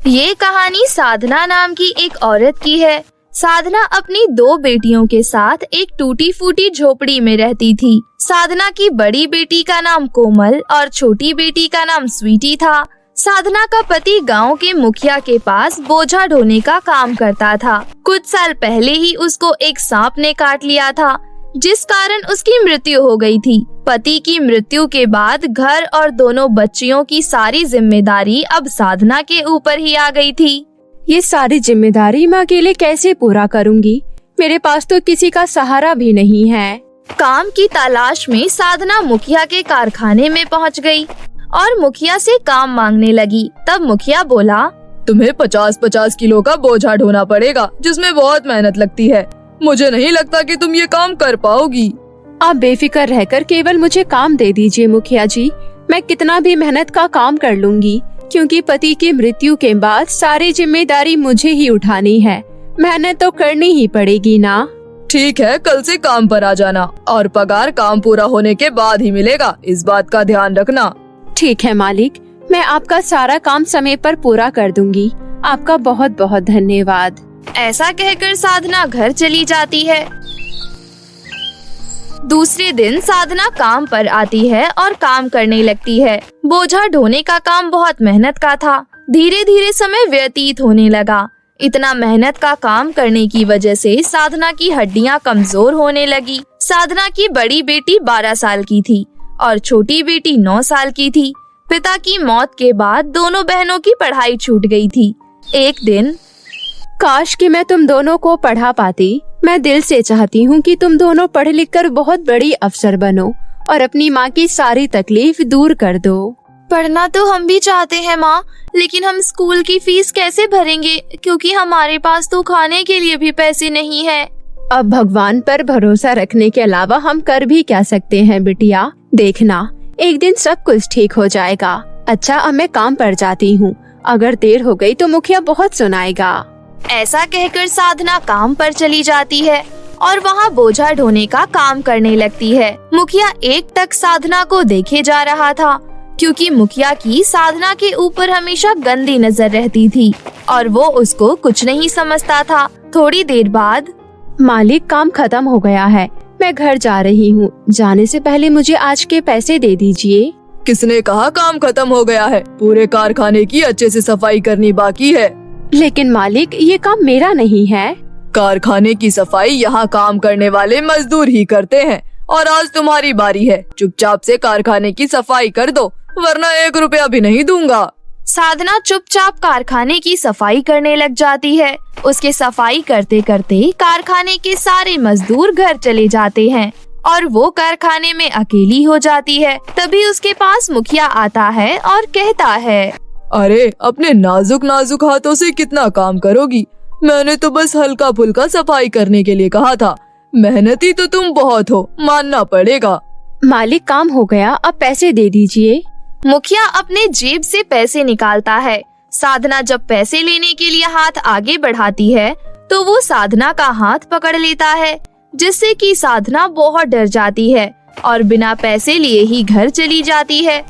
ये कहानी साधना नाम की एक औरत की है। साधना अपनी 2 बेटियों के साथ एक टूटी फूटी झोपड़ी में रहती थी। साधना की बड़ी बेटी का नाम कोमल और छोटी बेटी का नाम स्वीटी था। साधना का पति गांव के मुखिया के पास बोझा ढोने का काम करता था। कुछ साल पहले ही उसको एक सांप ने काट लिया था, जिस कारण उसकी मृत्यु हो गई थी। पति की मृत्यु के बाद घर और दोनों बच्चियों की सारी जिम्मेदारी अब साधना के ऊपर ही आ गई थी। ये सारी जिम्मेदारी मैं अकेले कैसे पूरा करूंगी? मेरे पास तो किसी का सहारा भी नहीं है। काम की तलाश में साधना मुखिया के कारखाने में पहुंच गई और मुखिया से काम मांगने लगी। तब मुखिया बोला, तुम्हें 50-50 किलो का बोझा ढोना पड़ेगा, जिसमें बहुत मेहनत लगती है। मुझे नहीं लगता कि तुम ये काम कर पाओगी। आप बेफिक्र रहकर केवल मुझे काम दे दीजिए मुखिया जी। मैं कितना भी मेहनत का काम कर लूंगी, क्योंकि पति की मृत्यु के बाद सारी जिम्मेदारी मुझे ही उठानी है। मेहनत तो करनी ही पड़ेगी ना। ठीक है, कल से काम पर आ जाना और पगार काम पूरा होने के बाद ही मिलेगा, इस बात का ध्यान रखना। ठीक है मालिक, मैं आपका सारा काम समय पर पूरा कर दूंगी। आपका बहुत बहुत धन्यवाद। ऐसा कहकर साधना घर चली जाती है। दूसरे दिन साधना काम पर आती है और काम करने लगती है। बोझा ढोने का काम बहुत मेहनत का था। धीरे धीरे समय व्यतीत होने लगा। इतना मेहनत का काम करने की वजह से साधना की हड्डियां कमजोर होने लगी। साधना की बड़ी बेटी 12 साल की थी और छोटी बेटी 9 साल की थी। पिता की मौत के बाद दोनों बहनों की पढ़ाई छूट गई थी। एक दिन, काश कि मैं तुम दोनों को पढ़ा पाती। मैं दिल से चाहती हूँ कि तुम दोनों पढ़ लिख कर बहुत बड़ी अफसर बनो और अपनी माँ की सारी तकलीफ दूर कर दो। पढ़ना तो हम भी चाहते हैं माँ, लेकिन हम स्कूल की फीस कैसे भरेंगे, क्योंकि हमारे पास तो खाने के लिए भी पैसे नहीं है। अब भगवान पर भरोसा रखने के अलावा हम कर भी क्या सकते हैं बिटिया। देखना, एक दिन सब कुछ ठीक हो जाएगा। अच्छा, अब मैं काम पर जाती हूँ। अगर देर हो गई तो मुखिया बहुत सुनाएगा। ऐसा कहकर साधना काम पर चली जाती है और वहाँ बोझा ढोने का काम करने लगती है। मुखिया एकटक साधना को देखे जा रहा था, क्योंकि मुखिया की साधना के ऊपर हमेशा गंदी नजर रहती थी और वो उसको कुछ नहीं समझता था। थोड़ी देर बाद, मालिक, काम खत्म हो गया है, मैं घर जा रही हूँ। जाने से पहले मुझे आज के पैसे दे दीजिए। किसने कहा काम खत्म हो गया है? पूरे कारखाने की अच्छे से सफाई करनी बाकी है। लेकिन मालिक, ये काम मेरा नहीं है। कारखाने की सफाई यहाँ काम करने वाले मजदूर ही करते हैं और आज तुम्हारी बारी है। चुपचाप से कारखाने की सफाई कर दो, वरना 1 रुपया भी नहीं दूंगा। साधना चुपचाप कारखाने की सफाई करने लग जाती है। उसके सफाई करते करते कारखाने के सारे मजदूर घर चले जाते हैं और वो कारखाने में अकेली हो जाती है। तभी उसके पास मुखिया आता है और कहता है, अरे, अपने नाजुक नाजुक हाथों से कितना काम करोगी? मैंने तो बस हल्का फुल्का सफाई करने के लिए कहा था। मेहनती तो तुम बहुत हो, मानना पड़ेगा। मालिक, काम हो गया, अब पैसे दे दीजिए। मुखिया अपने जेब से पैसे निकालता है। साधना जब पैसे लेने के लिए हाथ आगे बढ़ाती है तो वो साधना का हाथ पकड़ लेता है, जिससे कि साधना बहुत डर जाती है और बिना पैसे लिए ही घर चली जाती है।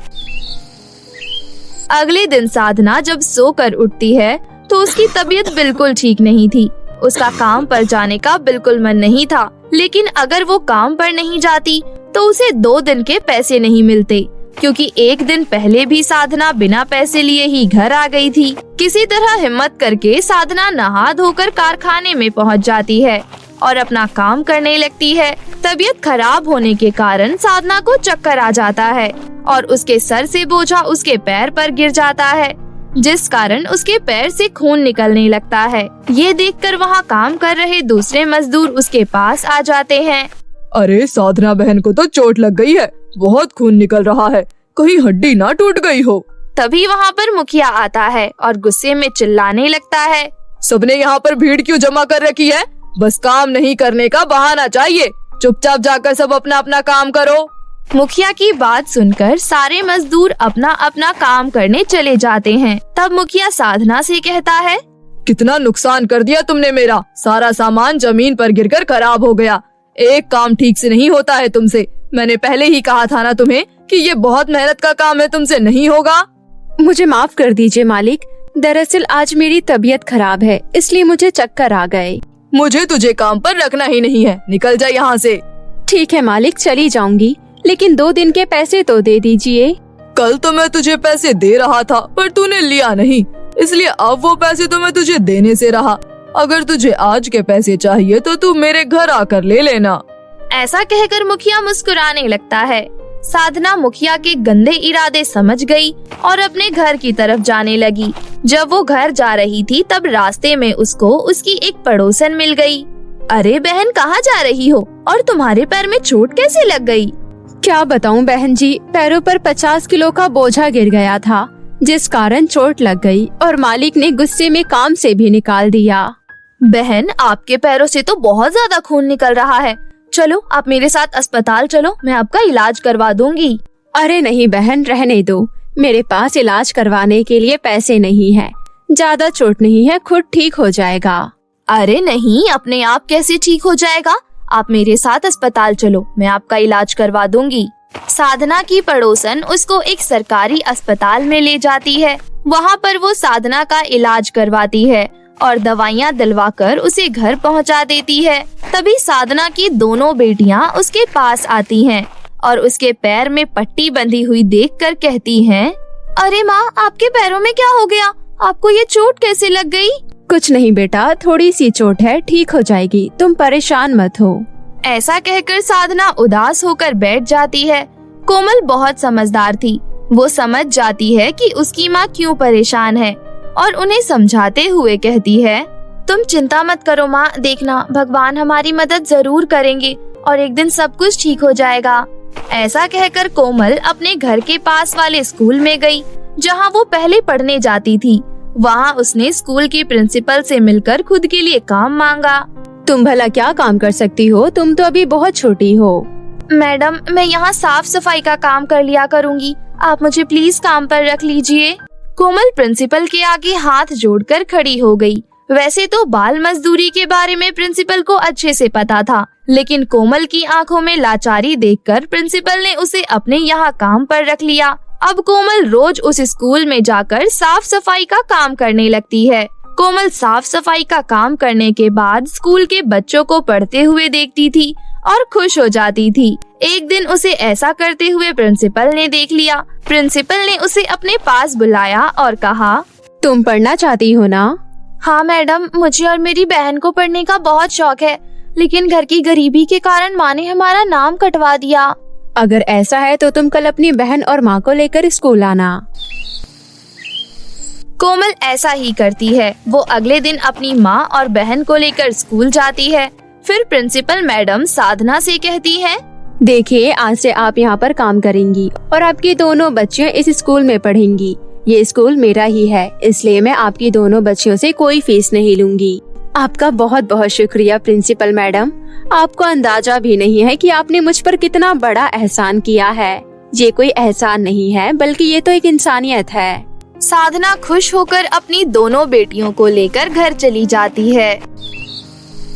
अगले दिन साधना जब सोकर उठती है तो उसकी तबीयत बिल्कुल ठीक नहीं थी। उसका काम पर जाने का बिल्कुल मन नहीं था, लेकिन अगर वो काम पर नहीं जाती तो उसे 2 दिन के पैसे नहीं मिलते, क्योंकि एक दिन पहले भी साधना बिना पैसे लिए ही घर आ गई थी। किसी तरह हिम्मत करके साधना नहा धोकर कारखाने में पहुंच जाती है और अपना काम करने लगती है। तबीयत खराब होने के कारण साधना को चक्कर आ जाता है और उसके सर से बोझा उसके पैर पर गिर जाता है, जिस कारण उसके पैर से खून निकलने लगता है। ये देखकर वहाँ काम कर रहे दूसरे मजदूर उसके पास आ जाते हैं। अरे, साधना बहन को तो चोट लग गई है, बहुत खून निकल रहा है, कहीं हड्डी ना टूट गई हो। तभी वहाँ पर मुखिया आता है और गुस्से में चिल्लाने लगता है, सबने यहाँ पर भीड़ क्यों जमा कर रखी है? बस काम नहीं करने का बहाना चाहिए। चुपचाप जाकर सब अपना अपना काम करो। मुखिया की बात सुनकर सारे मजदूर अपना अपना काम करने चले जाते हैं। तब मुखिया साधना से कहता है, कितना नुकसान कर दिया तुमने मेरा। सारा सामान जमीन पर गिरकर खराब हो गया। एक काम ठीक से नहीं होता है तुमसे। मैंने पहले ही कहा था ना तुम्हें कि ये बहुत मेहनत का काम है, तुमसे नहीं होगा। मुझे माफ कर दीजिए मालिक, दरअसल आज मेरी तबीयत खराब है, इसलिए मुझे चक्कर आ गए। मुझे तुझे काम पर रखना ही नहीं है, निकल जा यहाँ से। ठीक है मालिक, चली जाऊंगी, लेकिन 2 दिन के पैसे तो दे दीजिए। कल तो मैं तुझे पैसे दे रहा था पर तूने लिया नहीं, इसलिए अब वो पैसे तो मैं तुझे देने से रहा। अगर तुझे आज के पैसे चाहिए तो तू मेरे घर आकर ले लेना। ऐसा कहकर मुखिया मुस्कुराने लगता है। साधना मुखिया के गंदे इरादे समझ गई और अपने घर की तरफ जाने लगी। जब वो घर जा रही थी तब रास्ते में उसको उसकी एक पड़ोसन मिल गई। अरे बहन, कहाँ जा रही हो और तुम्हारे पैर में चोट कैसे लग गई? क्या बताऊं बहन जी, पैरों पर 50 किलो का बोझा गिर गया था, जिस कारण चोट लग गई और मालिक ने गुस्से में काम से भी निकाल दिया। बहन, आपके पैरों से तो बहुत ज्यादा खून निकल रहा है। चलो आप मेरे साथ अस्पताल चलो, मैं आपका इलाज करवा दूंगी। अरे नहीं बहन, रहने दो, मेरे पास इलाज करवाने के लिए पैसे नहीं है। ज्यादा चोट नहीं है, खुद ठीक हो जाएगा। अरे नहीं, अपने आप कैसे ठीक हो जाएगा? आप मेरे साथ अस्पताल चलो, मैं आपका इलाज करवा दूंगी। साधना की पड़ोसन उसको एक सरकारी अस्पताल में ले जाती है। वहाँ पर वो साधना का इलाज करवाती है और दवाइयाँ दिलवाकर उसे घर पहुँचा देती है। तभी साधना की दोनों बेटियाँ उसके पास आती हैं और उसके पैर में पट्टी बंधी हुई देखकर कहती हैं, अरे माँ, आपके पैरों में क्या हो गया? आपको ये चोट कैसे लग गई? कुछ नहीं बेटा, थोड़ी सी चोट है, ठीक हो जाएगी, तुम परेशान मत हो। ऐसा कहकर साधना उदास होकर बैठ जाती है। कोमल बहुत समझदार थी। वो समझ जाती है कि उसकी माँ क्यों परेशान है और उन्हें समझाते हुए कहती है, तुम चिंता मत करो माँ, देखना भगवान हमारी मदद जरूर करेंगे और एक दिन सब कुछ ठीक हो जाएगा। ऐसा कहकर कोमल अपने घर के पास वाले स्कूल में गई, जहाँ वो पहले पढ़ने जाती थी। वहाँ उसने स्कूल के प्रिंसिपल से मिलकर खुद के लिए काम मांगा। तुम भला क्या काम कर सकती हो? तुम तो अभी बहुत छोटी हो। मैडम, मैं यहाँ साफ सफाई का काम कर लिया करूँगी, आप मुझे प्लीज काम पर रख लीजिए। कोमल प्रिंसिपल के आगे हाथ जोड़कर खड़ी हो गई। वैसे तो बाल मजदूरी के बारे में प्रिंसिपल को अच्छे से पता था, लेकिन कोमल की आंखों में लाचारी देखकर प्रिंसिपल ने उसे अपने यहाँ काम पर रख लिया। अब कोमल रोज उस स्कूल में जाकर साफ सफाई का काम करने लगती है। कोमल साफ सफाई का काम करने के बाद स्कूल के बच्चों को पढ़ते हुए देखती थी और खुश हो जाती थी। एक दिन उसे ऐसा करते हुए प्रिंसिपल ने देख लिया। प्रिंसिपल ने उसे अपने पास बुलाया और कहा, तुम पढ़ना चाहती हो ना? हाँ मैडम, मुझे और मेरी बहन को पढ़ने का बहुत शौक है, लेकिन घर की गरीबी के कारण माँ ने हमारा नाम कटवा दिया। अगर ऐसा है तो तुम कल अपनी बहन और माँ को लेकर स्कूल आना। कोमल ऐसा ही करती है। वो अगले दिन अपनी माँ और बहन को लेकर स्कूल जाती है। फिर प्रिंसिपल मैडम साधना से कहती है, देखिए, आज से आप यहाँ पर काम करेंगी और आपकी दोनों बच्चियाँ इस स्कूल में पढ़ेंगी। ये स्कूल मेरा ही है, इसलिए मैं आपकी दोनों बच्चियों से कोई फीस नहीं लूंगी। आपका बहुत बहुत शुक्रिया प्रिंसिपल मैडम। आपको अंदाजा भी नहीं है कि आपने मुझ पर कितना बड़ा एहसान किया है। ये कोई एहसान नहीं है, बल्कि ये तो एक इंसानियत है। साधना खुश होकर अपनी दोनों बेटियों को लेकर घर चली जाती है।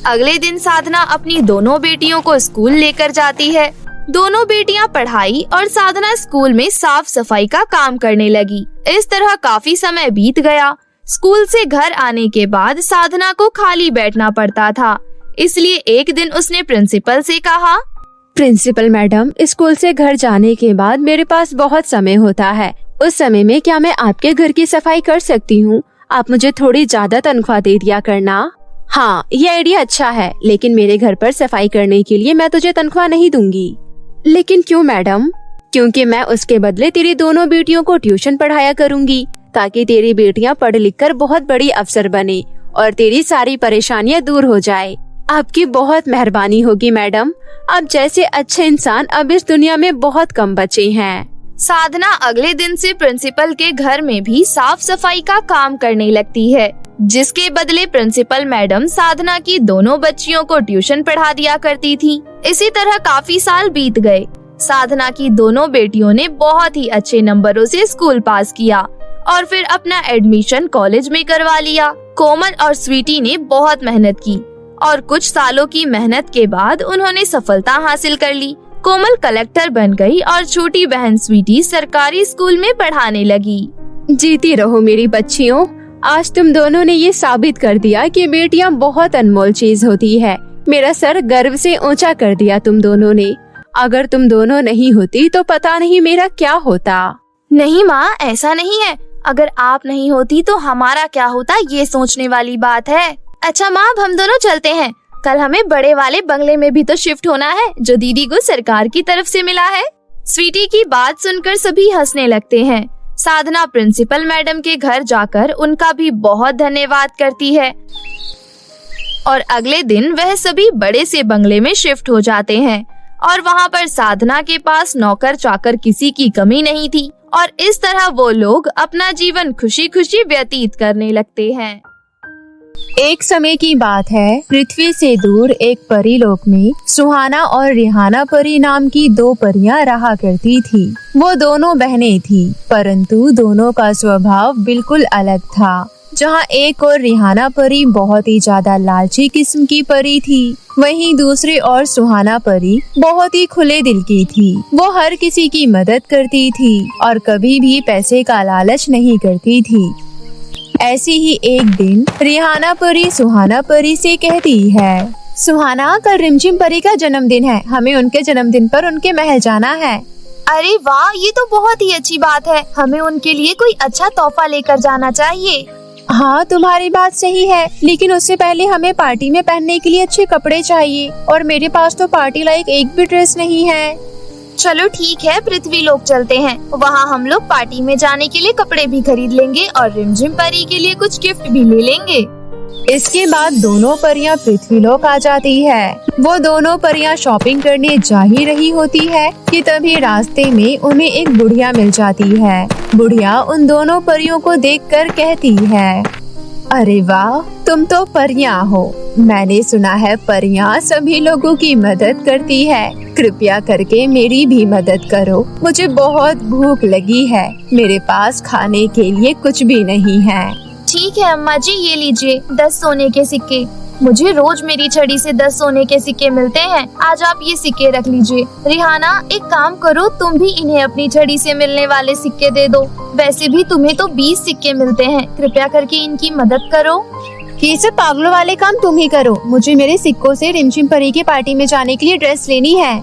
अगले दिन साधना अपनी दोनों बेटियों को स्कूल लेकर जाती है। दोनों बेटियां पढ़ाई और साधना स्कूल में साफ सफाई का काम करने लगी। इस तरह काफी समय बीत गया। स्कूल से घर आने के बाद साधना को खाली बैठना पड़ता था, इसलिए एक दिन उसने प्रिंसिपल से कहा, प्रिंसिपल मैडम, स्कूल से घर जाने के बाद मेरे पास बहुत समय होता है। उस समय में क्या मैं आपके घर की सफाई कर सकती हूँ? आप मुझे थोड़ी ज्यादा तनख्वाह दे दिया करना। हाँ, ये आइडिया अच्छा है, लेकिन मेरे घर पर सफाई करने के लिए मैं तुझे तनख्वाह नहीं दूंगी। लेकिन क्यों मैडम? क्योंकि मैं उसके बदले तेरी दोनों बेटियों को ट्यूशन पढ़ाया करूंगी, ताकि तेरी बेटियां पढ़ लिख कर बहुत बड़ी अफसर बने और तेरी सारी परेशानियां दूर हो जाए। आपकी बहुत मेहरबानी होगी मैडम। आप जैसे अच्छे इंसान अब इस दुनिया में बहुत कम बचे हैं। साधना अगले दिन से प्रिंसिपल के घर में भी साफ सफाई का काम करने लगती है, जिसके बदले प्रिंसिपल मैडम साधना की दोनों बच्चियों को ट्यूशन पढ़ा दिया करती थी। इसी तरह काफी साल बीत गए। साधना की दोनों बेटियों ने बहुत ही अच्छे नंबरों से स्कूल पास किया और फिर अपना एडमिशन कॉलेज में करवा लिया। कोमल और स्वीटी ने बहुत मेहनत की और कुछ सालों की मेहनत के बाद उन्होंने सफलता हासिल कर ली। कोमल कलेक्टर बन गई और छोटी बहन स्वीटी सरकारी स्कूल में पढ़ाने लगी। जीती रहो मेरी बच्चियों, आज तुम दोनों ने ये साबित कर दिया कि बेटियां बहुत अनमोल चीज होती है। मेरा सर गर्व से ऊंचा कर दिया तुम दोनों ने। अगर तुम दोनों नहीं होती तो पता नहीं मेरा क्या होता। नहीं माँ, ऐसा नहीं है। अगर आप नहीं होती तो हमारा क्या होता, ये सोचने वाली बात है। अच्छा माँ, अब हम दोनों चलते हैं। कल हमें बड़े वाले बंगले में भी तो शिफ्ट होना है जो दीदी को सरकार की तरफ से मिला है। स्वीटी की बात सुनकर सभी हंसने लगते हैं। साधना प्रिंसिपल मैडम के घर जाकर उनका भी बहुत धन्यवाद करती है और अगले दिन वह सभी बड़े से बंगले में शिफ्ट हो जाते हैं और वहाँ पर साधना के पास नौकर चाकर किसी की कमी नहीं थी और इस तरह वो लोग अपना जीवन खुशी खुशी व्यतीत करने लगते हैं। एक समय की बात है, पृथ्वी से दूर एक परीलोक में सुहाना और रिहाना परी नाम की दो परियां रहा करती थी। वो दोनों बहनें थी, परंतु दोनों का स्वभाव बिल्कुल अलग था। जहाँ एक और रिहाना परी बहुत ही ज्यादा लालची किस्म की परी थी, वहीं दूसरी और सुहाना परी बहुत ही खुले दिल की थी। वो हर किसी की मदद करती थी और कभी भी पैसे का लालच नहीं करती थी। ऐसी ही एक दिन रिहाना परी सुहाना परी से कहती है, सुहाना, कल रिमझिम परी का जन्मदिन है, हमें उनके जन्मदिन पर उनके महल जाना है। अरे वाह, ये तो बहुत ही अच्छी बात है। हमें उनके लिए कोई अच्छा तोहफा लेकर जाना चाहिए। हाँ, तुम्हारी बात सही है, लेकिन उससे पहले हमें पार्टी में पहनने के लिए अच्छे कपड़े चाहिए और मेरे पास तो पार्टी लायक एक भी ड्रेस नहीं है। चलो ठीक है, पृथ्वी लोक चलते हैं। वहाँ हम लोग पार्टी में जाने के लिए कपड़े भी खरीद लेंगे और रिमझिम परी के लिए कुछ गिफ्ट भी ले लेंगे। इसके बाद दोनों परियां पृथ्वीलोक आ जाती है। वो दोनों परियां शॉपिंग करने जा ही रही होती है कि तभी रास्ते में उन्हें एक बुढ़िया मिल जाती है। बुढ़िया उन दोनों परियों को देखकर कहती है, अरे वाह, तुम तो परियां हो। मैंने सुना है परियां सभी लोगों की मदद करती है। कृपया करके मेरी भी मदद करो, मुझे बहुत भूख लगी है। मेरे पास खाने के लिए कुछ भी नहीं है। ठीक है अम्मा जी, ये लीजिए 10 सोने के सिक्के। मुझे रोज मेरी छड़ी से 10 सोने के सिक्के मिलते हैं। आज आप ये सिक्के रख लीजिए। रिहाना, एक काम करो, तुम भी इन्हें अपनी छड़ी से मिलने वाले सिक्के दे दो। वैसे भी तुम्हें तो 20 सिक्के मिलते हैं। कृपया करके इनकी मदद करो। ये सब पागलों वाले काम तुम ही करो। मुझे मेरे सिक्कों से रिमझिम परी की पार्टी में जाने के लिए ड्रेस लेनी है।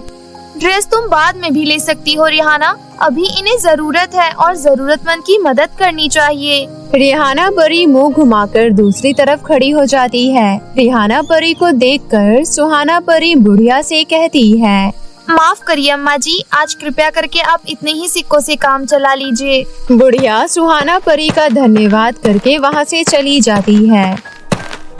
ड्रेस तुम बाद में भी ले सकती हो रिहाना, अभी इन्हें जरूरत है और जरूरतमंद की मदद करनी चाहिए। रिहाना परी मुंह घुमाकर दूसरी तरफ खड़ी हो जाती है। रिहाना परी को देखकर सुहाना परी बुढ़िया से कहती है, माफ करिए अम्मा जी, आज कृपया करके आप इतने ही सिक्कों से काम चला लीजिए। बुढ़िया सुहाना परी का धन्यवाद करके वहाँ से चली जाती है।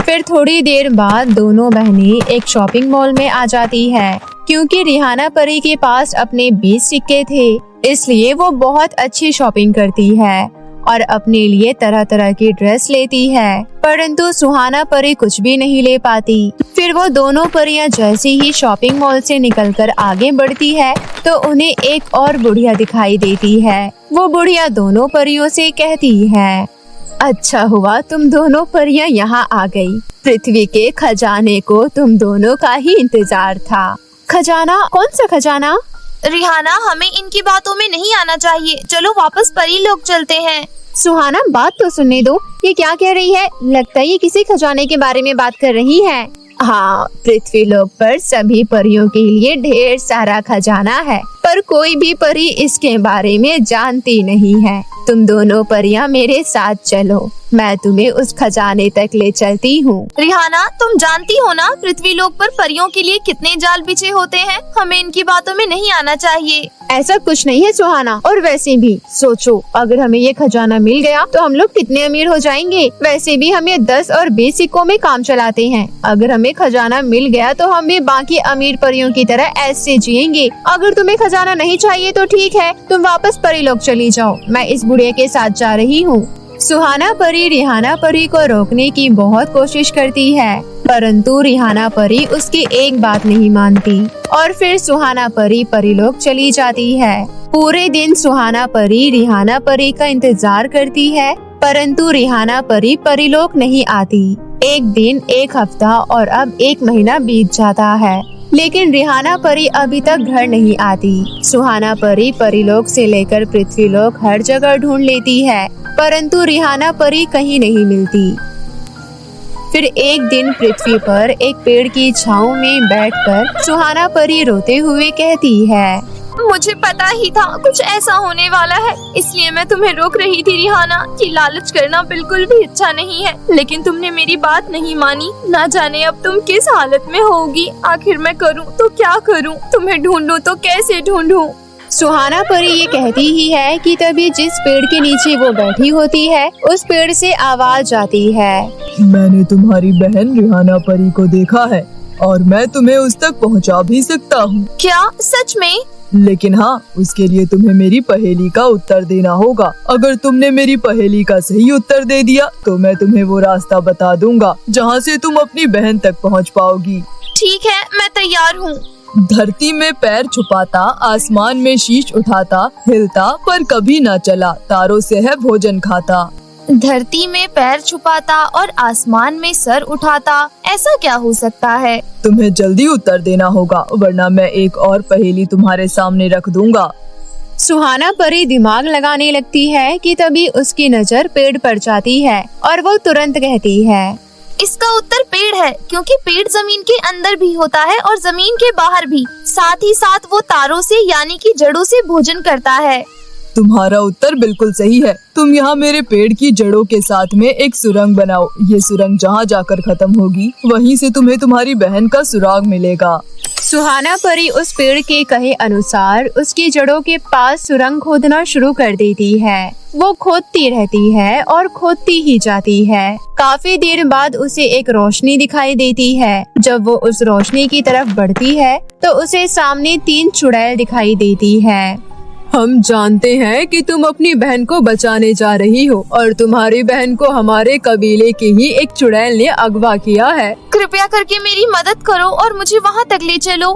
फिर थोड़ी देर बाद दोनों बहनें एक शॉपिंग मॉल में आ जाती है। क्योंकि रिहाना परी के पास अपने 20 सिक्के थे, इसलिए वो बहुत अच्छी शॉपिंग करती है और अपने लिए तरह तरह की ड्रेस लेती है। परंतु सुहाना परी कुछ भी नहीं ले पाती। फिर वो दोनों परियां जैसे ही शॉपिंग मॉल से निकलकर आगे बढ़ती है तो उन्हें एक और बुढ़िया दिखाई देती है। वो बुढ़िया दोनों परियों से कहती है, अच्छा हुआ तुम दोनों परियां यहाँ आ गई। पृथ्वी के खजाने को तुम दोनों का ही इंतजार था। खजाना? कौन सा खजाना? रिहाना, हमें इनकी बातों में नहीं आना चाहिए। चलो वापस परी लोग चलते हैं। सुहाना, बात तो सुनने दो। ये क्या कह रही है? लगता है ये किसी खजाने के बारे में बात कर रही है। हाँ, पृथ्वी लोक पर सभी परियों के लिए ढेर सारा खजाना है, पर कोई भी परी इसके बारे में जानती नहीं है। तुम दोनों परियां मेरे साथ चलो, मैं तुम्हें उस खजाने तक ले चलती हूँ। रिहाना, तुम जानती हो ना पृथ्वी लोक पर परियों के लिए कितने जाल बिछे होते हैं। हमें इनकी बातों में नहीं आना चाहिए। ऐसा कुछ नहीं है सुहाना, और वैसे भी सोचो, अगर हमें ये खजाना मिल गया तो हम लोग कितने अमीर हो जाएंगे। वैसे भी हम ये 10 और 20 सिक्कों में काम चलाते हैं। अगर हमें खजाना मिल गया तो हम भी बाकी अमीर परियों की तरह ऐसे जिएंगे। अगर तुम्हें खजाना नहीं चाहिए तो ठीक है, तुम वापस परी लोक चली जाओ। मैं इस बुढ़िया के साथ जा रही हूँ। सुहाना परी रिहाना परी को रोकने की बहुत कोशिश करती है, परंतु रिहाना परी उसकी एक बात नहीं मानती और फिर सुहाना परी परीलोक चली जाती है। पूरे दिन सुहाना परी रिहाना परी का इंतजार करती है, परंतु रिहाना परी परीलोक नहीं आती। एक दिन, एक हफ्ता और अब 1 महीना बीत जाता है। लेकिन रिहाना परी अभी तक घर नहीं आती। सुहाना परी परीलोक से लेकर पृथ्वीलोक हर जगह ढूंढ लेती है, परंतु रिहाना परी कहीं नहीं मिलती। फिर एक दिन पृथ्वी पर एक पेड़ की छांव में बैठकर सुहाना परी रोते हुए कहती है, मुझे पता ही था कुछ ऐसा होने वाला है, इसलिए मैं तुम्हें रोक रही थी रिहाना कि लालच करना बिल्कुल भी अच्छा नहीं है, लेकिन तुमने मेरी बात नहीं मानी। ना जाने अब तुम किस हालत में होगी। आखिर मैं करूं तो क्या करूं? तुम्हें ढूंढूं तो कैसे ढूंढूं? सुहाना परी ये कहती ही है कि तभी जिस पेड़ के नीचे वो बैठी होती है उस पेड़ से आवाज आती है, मैंने तुम्हारी बहन रिहाना परी को देखा है और मैं तुम्हें उस तक पहुंचा भी सकता हूं। क्या सच में? लेकिन हाँ, उसके लिए तुम्हें मेरी पहेली का उत्तर देना होगा। अगर तुमने मेरी पहेली का सही उत्तर दे दिया तो मैं तुम्हें वो रास्ता बता दूंगा जहाँ से तुम अपनी बहन तक पहुँच पाओगी। ठीक है, मैं तैयार हूँ। धरती में पैर छुपाता, आसमान में शीश उठाता, हिलता पर कभी न चला, तारों से है भोजन खाता। धरती में पैर छुपाता और आसमान में सर उठाता, ऐसा क्या हो सकता है? तुम्हें जल्दी उत्तर देना होगा वरना मैं एक और पहेली तुम्हारे सामने रख दूंगा। सुहाना परी दिमाग लगाने लगती है कि तभी उसकी नजर पेड़ पर जाती है और वो तुरंत कहती है, इसका उत्तर पेड़ है, क्योंकि पेड़ जमीन के अंदर भी होता है और जमीन के बाहर भी। साथ ही साथ वो तारों से यानी कि जड़ों से भोजन करता है। तुम्हारा उत्तर बिल्कुल सही है। तुम यहाँ मेरे पेड़ की जड़ों के साथ में एक सुरंग बनाओ। ये सुरंग जहाँ जाकर खत्म होगी वहीं से तुम्हें तुम्हारी बहन का सुराग मिलेगा। सुहाना परी उस पेड़ के कहे अनुसार उसकी जड़ों के पास सुरंग खोदना शुरू कर देती है। वो खोदती रहती है और खोदती ही जाती है। काफी देर बाद उसे एक रोशनी दिखाई देती है। जब वो उस रोशनी की तरफ बढ़ती है तो उसे सामने 3 चुड़ैल दिखाई देती है। हम जानते हैं कि तुम अपनी बहन को बचाने जा रही हो और तुम्हारी बहन को हमारे कबीले के ही एक चुड़ैल ने अगवा किया है। कृपया करके मेरी मदद करो और मुझे वहाँ तक ले चलो।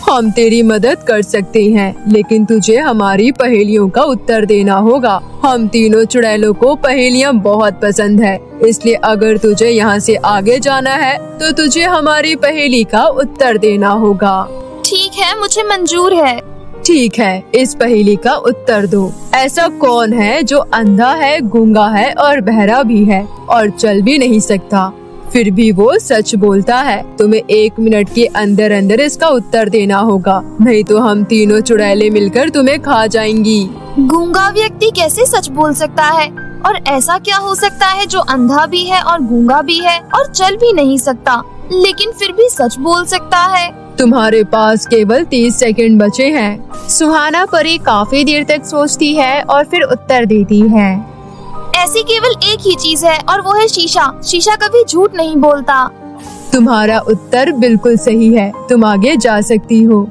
हम तेरी मदद कर सकते हैं, लेकिन तुझे हमारी पहेलियों का उत्तर देना होगा। हम तीनों चुड़ैलों को पहेलियाँ बहुत पसंद है, इसलिए अगर तुझे यहाँ से आगे जाना है तो तुझे हमारी पहेली का उत्तर देना होगा। ठीक है, मुझे मंजूर है। ठीक है, इस पहेली का उत्तर दो। ऐसा कौन है जो अंधा है, गूंगा है और बहरा भी है और चल भी नहीं सकता, फिर भी वो सच बोलता है? तुम्हें 1 मिनट के अंदर अंदर इसका उत्तर देना होगा, नहीं तो हम तीनों चुड़ैलें मिलकर तुम्हें खा जाएंगी। गूंगा व्यक्ति कैसे सच बोल सकता है? और ऐसा क्या हो सकता है जो अंधा भी है और गूंगा भी है और चल भी नहीं सकता, लेकिन फिर भी सच बोल सकता है? तुम्हारे पास केवल 30 सेकंड बचे हैं। सुहाना परी काफी देर तक सोचती है और फिर उत्तर देती है, ऐसी केवल एक ही चीज है और वो है शीशा। शीशा कभी झूठ नहीं बोलता। तुम्हारा उत्तर बिल्कुल सही है, तुम आगे जा सकती हो।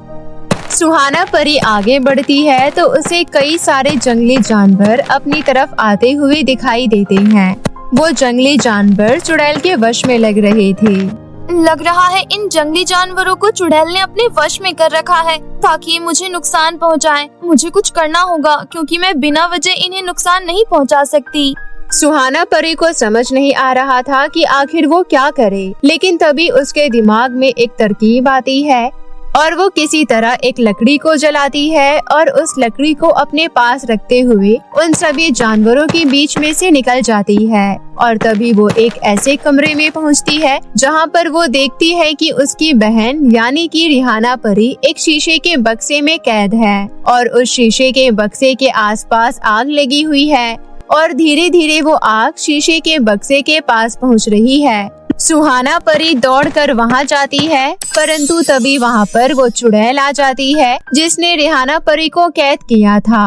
सुहाना परी आगे बढ़ती है तो उसे कई सारे जंगली जानवर अपनी तरफ आते हुए दिखाई देते हैं। वो जंगली जानवर चुड़ैल के वश में लग रहे थे। लग रहा है इन जंगली जानवरों को चुड़ैल ने अपने वश में कर रखा है ताकि ये मुझे नुकसान पहुंचाएं। मुझे कुछ करना होगा क्योंकि मैं बिना वजह इन्हें नुकसान नहीं पहुंचा सकती। सुहाना परी को समझ नहीं आ रहा था कि आखिर वो क्या करे, लेकिन तभी उसके दिमाग में एक तरकीब आती है और वो किसी तरह एक लकड़ी को जलाती है और उस लकड़ी को अपने पास रखते हुए उन सभी जानवरों के बीच में से निकल जाती है। और तभी वो एक ऐसे कमरे में पहुंचती है जहां पर वो देखती है कि उसकी बहन यानी कि रिहाना परी एक शीशे के बक्से में कैद है और उस शीशे के बक्से के आसपास आग लगी हुई है और धीरे धीरे वो आग शीशे के बक्से के पास पहुंच रही है। सुहाना परी दौड़कर वहां जाती है, परंतु तभी वहां पर वो चुड़ैल आ जाती है जिसने रिहाना परी को कैद किया था।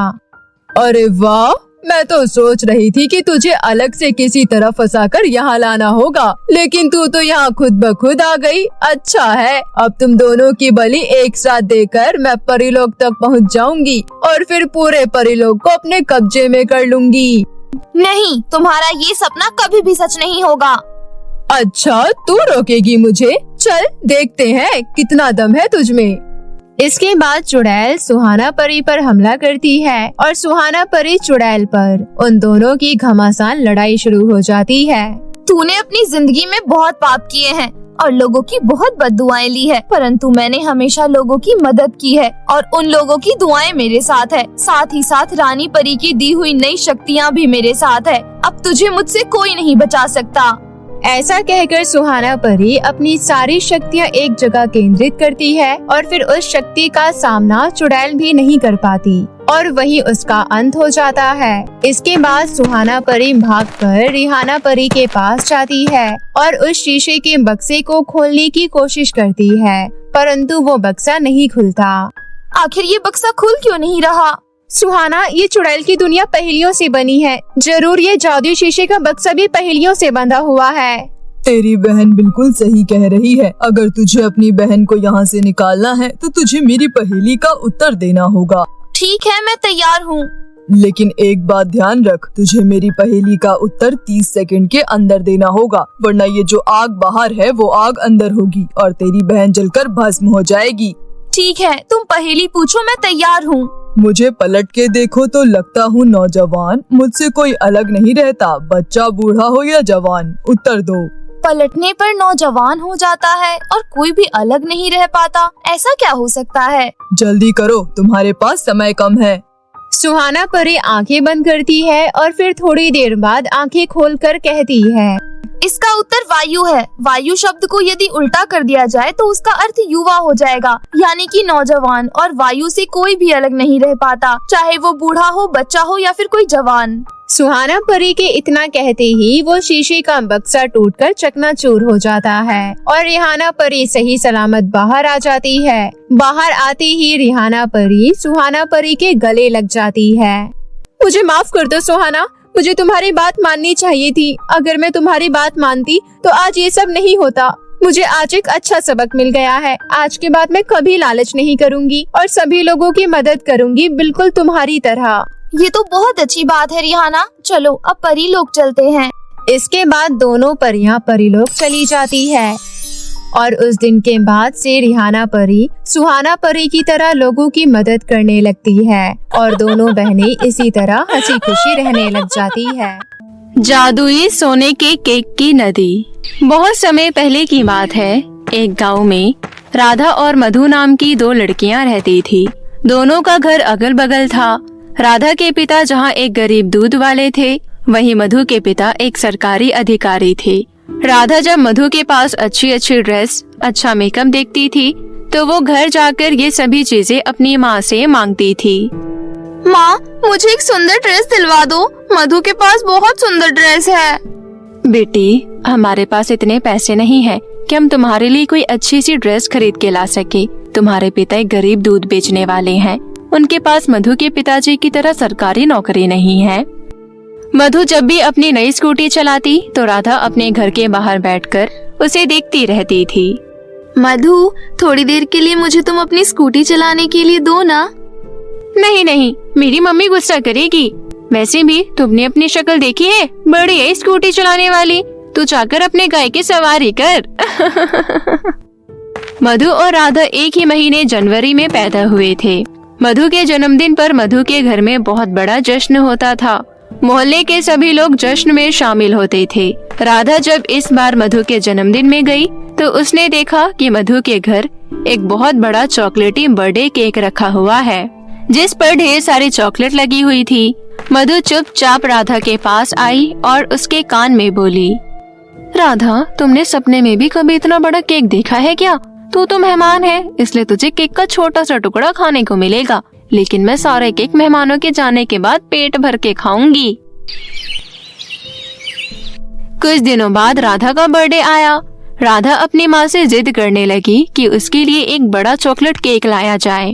अरे वाह, मैं तो सोच रही थी कि तुझे अलग से किसी तरह फंसाकर यहाँ लाना होगा, लेकिन तू तो यहाँ खुद ब खुद आ गई। अच्छा है, अब तुम दोनों की बलि एक साथ देकर मैं परीलोक तक पहुँच जाऊंगी और फिर पूरे परीलोक को अपने कब्जे में कर लूंगी। नहीं, तुम्हारा ये सपना कभी भी सच नहीं होगा। अच्छा, तू रोकेगी मुझे? चल देखते हैं कितना दम है तुझमें। इसके बाद चुड़ैल सुहाना परी पर हमला करती है और सुहाना परी चुड़ैल पर। उन दोनों की घमासान लड़ाई शुरू हो जाती है। तूने अपनी जिंदगी में बहुत पाप किए हैं और लोगों की बहुत बद्दुआएं ली है, परंतु मैंने हमेशा लोगों की मदद की है और उन लोगों की दुआएं मेरे साथ है। साथ ही साथ रानी परी की दी हुई नई शक्तियाँ भी मेरे साथ है। अब तुझे मुझसे कोई नहीं बचा सकता। ऐसा कहकर सुहाना परी अपनी सारी शक्तियाँ एक जगह केंद्रित करती है और फिर उस शक्ति का सामना चुड़ैल भी नहीं कर पाती और वही उसका अंत हो जाता है। इसके बाद सुहाना परी भागकर रिहाना परी के पास जाती है और उस शीशे के बक्से को खोलने की कोशिश करती है, परंतु वो बक्सा नहीं खुलता। आखिर ये बक्सा खुल क्यों नहीं रहा? सुहाना, ये चुड़ैल की दुनिया पहेलियों से बनी है। जरूर ये जादुई शीशे का बक्सा भी पहेलियों से बंधा हुआ है। तेरी बहन बिल्कुल सही कह रही है। अगर तुझे अपनी बहन को यहाँ से निकालना है तो तुझे मेरी पहेली का उत्तर देना होगा। ठीक है, मैं तैयार हूँ। लेकिन एक बात ध्यान रख, तुझे मेरी पहेली का उत्तर 30 सेकंड के अंदर देना होगा, वरना ये जो आग बाहर है वो आग अंदर होगी और तेरी बहन जलकर भस्म हो जाएगी। ठीक है, तुम पहेली पूछो, मैं तैयार हूँ। मुझे पलट के देखो तो लगता हूँ नौजवान, मुझसे कोई अलग नहीं रहता, बच्चा बूढ़ा हो या जवान, उत्तर दो। पलटने पर नौजवान हो जाता है और कोई भी अलग नहीं रह पाता, ऐसा क्या हो सकता है? जल्दी करो, तुम्हारे पास समय कम है। सुहाना परी आंखें बंद करती है और फिर थोड़ी देर बाद आंखें खोलकर कहती है, इसका उत्तर वायु है। वायु शब्द को यदि उल्टा कर दिया जाए तो उसका अर्थ युवा हो जाएगा, यानी कि नौजवान। और वायु से कोई भी अलग नहीं रह पाता, चाहे वो बूढ़ा हो, बच्चा हो या फिर कोई जवान। सुहाना परी के इतना कहते ही वो शीशे का बक्सा टूटकर चकनाचूर हो जाता है और रिहाना परी सही सलामत बाहर आ जाती है। बाहर आते ही रिहाना परी सुहाना परी के गले लग जाती है। मुझे माफ कर दो सुहाना, मुझे तुम्हारी बात माननी चाहिए थी। अगर मैं तुम्हारी बात मानती तो आज ये सब नहीं होता। मुझे आज एक अच्छा सबक मिल गया है। आज के बाद मैं कभी लालच नहीं करूंगी और सभी लोगों की मदद करूंगी, बिल्कुल तुम्हारी तरह। ये तो बहुत अच्छी बात है रिहाना। चलो अब परी लोग चलते हैं। इसके बाद दोनों परियां परीलोक चली जाती है और उस दिन के बाद से रिहाना परी सुहाना परी की तरह लोगों की मदद करने लगती है और दोनों बहनें इसी तरह हंसी खुशी रहने लग जाती है। जादुई सोने के केक की नदी। बहुत समय पहले की बात है। एक गांव में राधा और मधु नाम की दो लड़कियां रहती थी। दोनों का घर अगल बगल था। राधा के पिता जहां एक गरीब दूध वाले थे, वहीं मधु के पिता एक सरकारी अधिकारी थे। राधा जब मधु के पास अच्छी अच्छी ड्रेस, अच्छा मेकअप देखती थी तो वो घर जाकर ये सभी चीजें अपनी माँ से मांगती थी। माँ, मुझे एक सुंदर ड्रेस दिलवा दो। मधु के पास बहुत सुंदर ड्रेस है। बेटी, हमारे पास इतने पैसे नहीं हैं कि हम तुम्हारे लिए कोई अच्छी सी ड्रेस खरीद के ला सके। तुम्हारे पिता एक गरीब दूध बेचने वाले हैं। उनके पास मधु के पिताजी की तरह सरकारी नौकरी नहीं है। मधु जब भी अपनी नई स्कूटी चलाती तो राधा अपने घर के बाहर बैठकर उसे देखती रहती थी। मधु, थोड़ी देर के लिए मुझे तुम अपनी स्कूटी चलाने के लिए दो ना। नहीं नहीं, मेरी मम्मी गुस्सा करेगी। वैसे भी तुमने अपनी शक्ल देखी है, बड़ी है स्कूटी चलाने वाली। तू जाकर अपने गाय की सवारी कर। मधु और राधा एक ही महीने जनवरी में पैदा हुए थे। मधु के जन्मदिन पर मधु के घर में बहुत बड़ा जश्न होता था। मोहल्ले के सभी लोग जश्न में शामिल होते थे। राधा जब इस बार मधु के जन्मदिन में गई तो उसने देखा कि मधु के घर एक बहुत बड़ा चॉकलेटी बर्थडे केक रखा हुआ है, जिस पर ढेर सारी चॉकलेट लगी हुई थी। मधु चुपचाप राधा के पास आई और उसके कान में बोली, राधा, तुमने सपने में भी कभी इतना बड़ा केक देखा है क्या? तू तो मेहमान है, इसलिए तुझे केक का छोटा सा टुकड़ा खाने को मिलेगा, लेकिन मैं सारे केक मेहमानों के जाने के बाद पेट भर के खाऊंगी। कुछ दिनों बाद राधा का बर्थडे आया। राधा अपनी माँ से जिद करने लगी कि उसके लिए एक बड़ा चॉकलेट केक लाया जाए।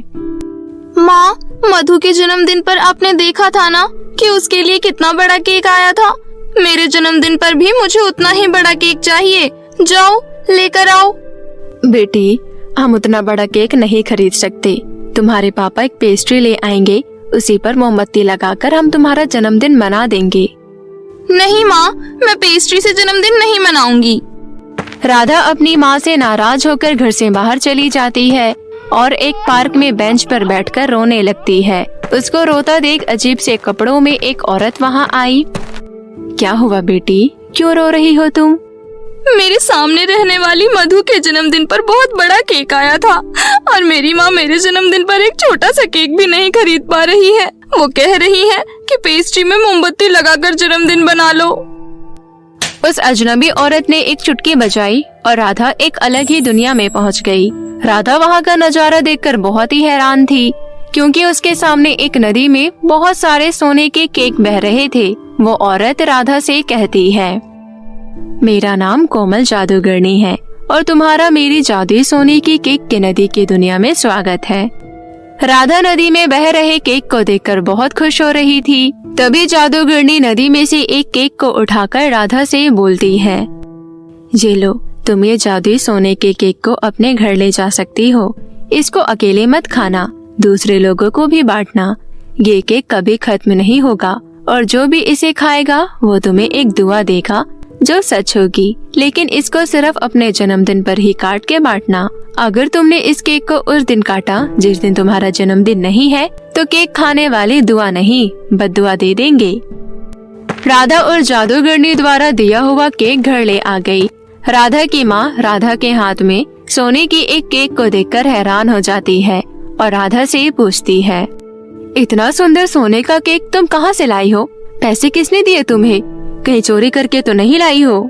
माँ, मधु के जन्मदिन पर आपने देखा था ना कि उसके लिए कितना बड़ा केक आया था। मेरे जन्मदिन पर भी मुझे उतना ही बड़ा केक चाहिए। जाओ लेकर आओ। बेटी, हम उतना बड़ा केक नहीं खरीद सकते। तुम्हारे पापा एक पेस्ट्री ले आएंगे, उसी पर मोमबत्ती लगाकर हम तुम्हारा जन्मदिन मना देंगे। नहीं माँ, मैं पेस्ट्री से जन्मदिन नहीं मनाऊंगी। राधा अपनी माँ से नाराज होकर घर से बाहर चली जाती है और एक पार्क में बेंच पर बैठकर रोने लगती है। उसको रोता देख अजीब से कपड़ों में एक औरत वहाँ आई। क्या हुआ बेटी, क्यों रो रही हो तुम? मेरे सामने रहने वाली मधु के जन्मदिन पर बहुत बड़ा केक आया था और मेरी माँ मेरे जन्मदिन पर एक छोटा सा केक भी नहीं खरीद पा रही है। वो कह रही है कि पेस्ट्री में मोमबत्ती लगाकर जन्मदिन बना लो। उस अजनबी औरत ने एक चुटकी बजाई और राधा एक अलग ही दुनिया में पहुंच गई। राधा वहां का नजारा देखकर बहुत ही हैरान थी, क्योंकि उसके सामने एक नदी में बहुत सारे सोने के केक बह रहे थे। वो औरत राधा से कहती है, मेरा नाम कोमल जादूगरनी है और तुम्हारा मेरी जादुई सोने की केक की नदी की दुनिया में स्वागत है। राधा नदी में बह रहे केक को देखकर बहुत खुश हो रही थी। तभी जादूगरनी नदी में से एक केक को उठाकर राधा से बोलती है, ये लो, तुम ये जादुई सोने के केक को अपने घर ले जा सकती हो। इसको अकेले मत खाना, दूसरे लोगों को भी बांटना। ये केक कभी खत्म नहीं होगा और जो भी इसे खाएगा वो तुम्हें एक दुआ देगा जो सच होगी, लेकिन इसको सिर्फ अपने जन्मदिन पर ही काट के बांटना। अगर तुमने इस केक को उस दिन काटा जिस दिन तुम्हारा जन्मदिन नहीं है, तो केक खाने वाले दुआ नहीं बद्दुआ दे देंगे। राधा और जादूगरनी द्वारा दिया हुआ केक घर ले आ गई। राधा की माँ राधा के हाथ में सोने की एक केक को देखकर हैरान हो जाती है और राधा से पूछती है, इतना सुंदर सोने का केक तुम कहाँ से लाई हो? पैसे किसने दिए तुम्हें? कहीं चोरी करके तो नहीं लाई हो?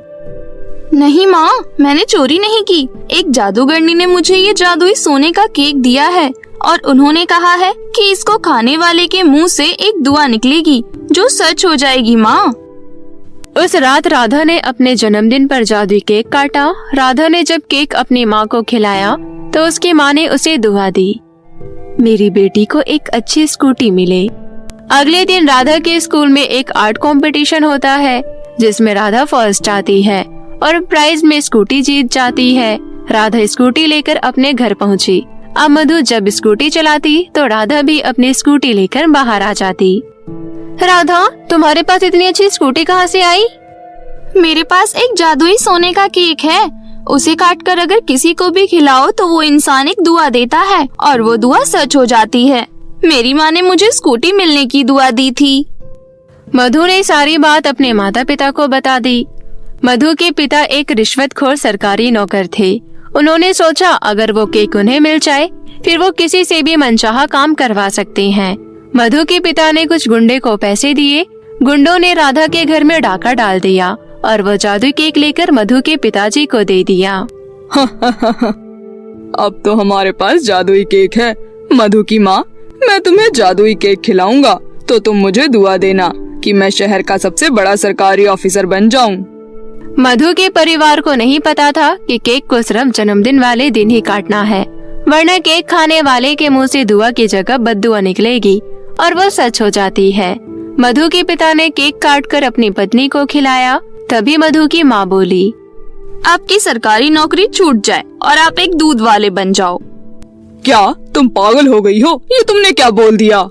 नहीं माँ, मैंने चोरी नहीं की। एक जादूगरनी ने मुझे ये जादुई सोने का केक दिया है और उन्होंने कहा है कि इसको खाने वाले के मुंह से एक दुआ निकलेगी जो सच हो जाएगी। माँ, उस रात राधा ने अपने जन्मदिन पर जादुई केक काटा। राधा ने जब केक अपनी माँ को खिलाया तो उसकी माँ ने उसे दुआ दी, मेरी बेटी को एक अच्छी स्कूटी मिले। अगले दिन राधा के स्कूल में एक आर्ट कंपटीशन होता है जिसमें राधा फर्स्ट आती है और प्राइज में स्कूटी जीत जाती है। राधा स्कूटी लेकर अपने घर पहुंची। अब मधु जब स्कूटी चलाती तो राधा भी अपनी स्कूटी लेकर बाहर आ जाती। राधा, तुम्हारे पास इतनी अच्छी स्कूटी कहाँ से आई? मेरे पास एक जादुई सोने का केक है। उसे काटकर अगर किसी को भी खिलाओ तो वो इंसान एक दुआ देता है और वो दुआ सच हो जाती है। मेरी माँ ने मुझे स्कूटी मिलने की दुआ दी थी। मधु ने सारी बात अपने माता पिता को बता दी। मधु के पिता एक रिश्वतखोर सरकारी नौकर थे। उन्होंने सोचा अगर वो केक उन्हें मिल जाए फिर वो किसी से भी मनचाहा काम करवा सकते हैं। मधु के पिता ने कुछ गुंडे को पैसे दिए। गुंडों ने राधा के घर में डाका डाल दिया और वो जादुई केक लेकर मधु के पिताजी को दे दिया। अब तो हमारे पास जादुई केक है। मधु की माँ, मैं तुम्हें जादुई केक खिलाऊंगा तो तुम मुझे दुआ देना कि मैं शहर का सबसे बड़ा सरकारी ऑफिसर बन जाऊं। मधु के परिवार को नहीं पता था कि केक को सिर्फ जन्मदिन वाले दिन ही काटना है, वरना केक खाने वाले के मुंह से दुआ की जगह बद्दुआ निकलेगी और वो सच हो जाती है। मधु के पिता ने केक काटकर अपनी पत्नी को खिलाया। तभी मधु की माँ बोली, आपकी सरकारी नौकरी छूट जाए और आप एक दूध वाले बन जाओ। क्या तुम पागल हो गई हो? ये तुमने क्या बोल दिया?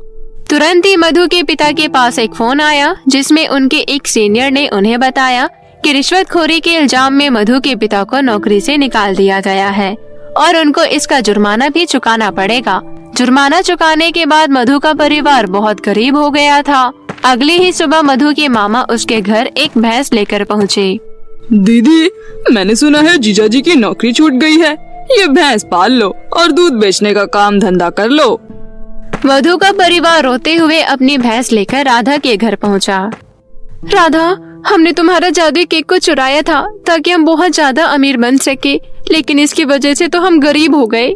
तुरंत ही मधु के पिता के पास एक फोन आया जिसमें उनके एक सीनियर ने उन्हें बताया कि रिश्वतखोरी के इल्जाम में मधु के पिता को नौकरी से निकाल दिया गया है और उनको इसका जुर्माना भी चुकाना पड़ेगा। जुर्माना चुकाने के बाद मधु का परिवार बहुत गरीब हो गया था। अगली ही सुबह मधु के मामा उसके घर एक भैंस लेकर पहुँचे। दीदी, मैंने सुना है जीजा जी की नौकरी छूट गई है। ये भैंस पाल लो और दूध बेचने का काम धंधा कर लो। मधु का परिवार रोते हुए अपनी भैंस लेकर राधा के घर पहुंचा। राधा, हमने तुम्हारा जादुई केक को चुराया था ताकि हम बहुत ज्यादा अमीर बन सके, लेकिन इसकी वजह से तो हम गरीब हो गए।